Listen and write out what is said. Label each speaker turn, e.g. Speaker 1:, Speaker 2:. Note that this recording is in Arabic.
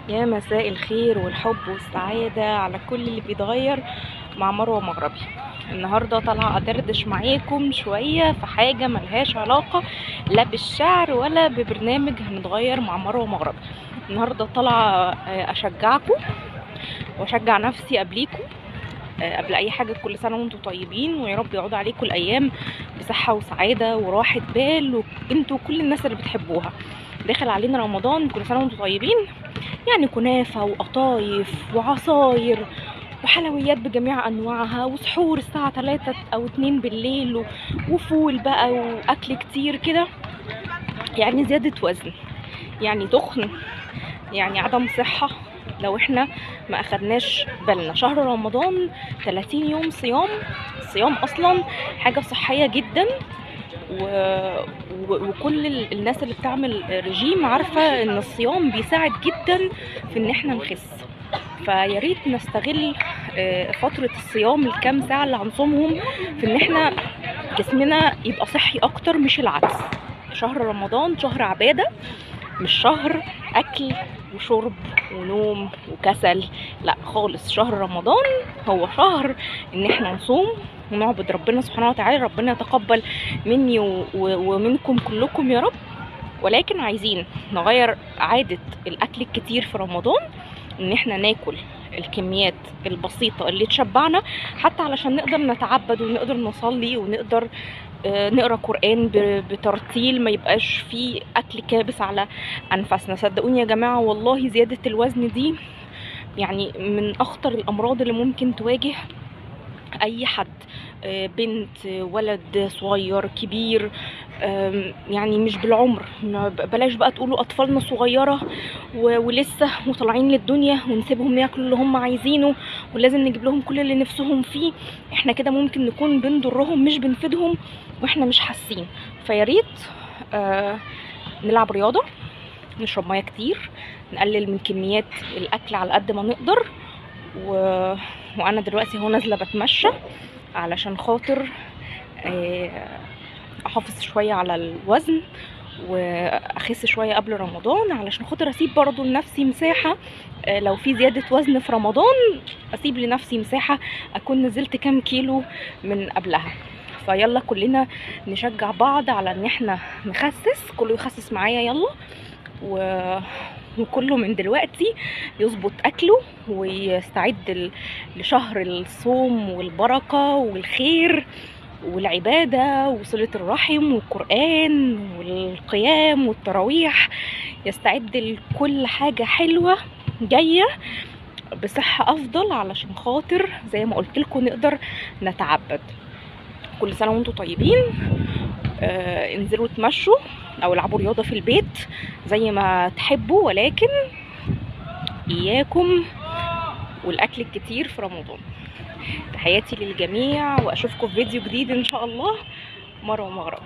Speaker 1: يا مساء الخير والحب والسعادة على كل اللي بيتغير مع مروة مغربي. النهاردة طالعة أدردش معاكم شوية في حاجة ملهاش علاقة لا بالشعر ولا ببرنامج هنتغير مع مروة مغربي. النهاردة طالعة أشجعكم وأشجع نفسي قبليكم، قبل أي حاجة. كل سنة وانتم طيبين، ويا رب يعود عليكم الأيام بصحة وسعادة وراحة بال، وانتوا كل الناس اللي بتحبوها. داخل علينا رمضان، كل سنة وانتم طيبين. يعني كنافة وقطايف وعصاير وحلويات بجميع انواعها، وسحور الساعة 3 او 2 بالليل، وفول بقى واكل كتير كده. يعني زيادة وزن، يعني تخن، يعني عدم صحة لو احنا ما اخدناش بالنا. شهر رمضان 30 يوم صيام. الصيام اصلا حاجة صحية جدا، وكل الناس اللي بتعمل رجيم عارفة ان الصيام بيساعد جدا في ان احنا نخس. فيا ريت نستغل فترة الصيام الكام ساعة اللي هنصومهم في ان احنا جسمنا يبقى صحي اكتر، مش العكس. شهر رمضان شهر عبادة، مش شهر اكل وشرب ونوم وكسل، لا خالص. شهر رمضان هو شهر ان احنا نصوم ونعبد ربنا سبحانه وتعالى. ربنا يتقبل مني ومنكم كلكم يا رب. ولكن عايزين نغير عادة الاكل الكتير في رمضان، ان احنا ناكل الكميات البسيطة اللي تشبعنا، حتى علشان نقدر نتعبد ونقدر نصلي ونقدر نقرا قرآن بترتيل، ما يبقاش فيه اكل كابس على انفاسنا. صدقوني يا جماعة، والله زيادة الوزن دي يعني من اخطر الامراض اللي ممكن تواجه اي حد، بنت ولد صغير كبير. يعني مش بالعمر، بلاش بقى تقولوا اطفالنا صغيرة ولسه وطالعين للدنيا ونسيبهم ياكلوا اللي هم عايزينه ولازم نجيب لهم كل اللي نفسهم فيه. احنا كده ممكن نكون بنضرهم مش بنفيدهم واحنا مش حاسين. فياريت نلعب رياضة، نشرب ميه كتير، نقلل من كميات الاكل على قد ما نقدر. وانا دلوقتي هو نازله بتمشى علشان خاطر احافظ شويه على الوزن واخس شويه قبل رمضان، علشان خاطر اسيب برضو لنفسي مساحه. لو في زياده وزن في رمضان اسيب لنفسي مساحه اكون نزلت كام كيلو من قبلها. فيلا كلنا نشجع بعض على ان احنا نخسس، كله يخسس معايا يلا. وكله من دلوقتي يظبط اكله ويستعد لشهر الصوم والبركة والخير والعبادة وصلة الرحم والقرآن والقيام والتراويح. يستعد لكل حاجة حلوة جاية بصحة افضل، علشان خاطر زي ما قلت لكم نقدر نتعبد. كل سنة وانتم طيبين. انزلوا تمشوا او العبوا رياضة في البيت زي ما تحبوا، ولكن اياكم والاكل الكتير في رمضان. تحياتي للجميع، واشوفكم في فيديو جديد ان شاء الله. مروة مغربي.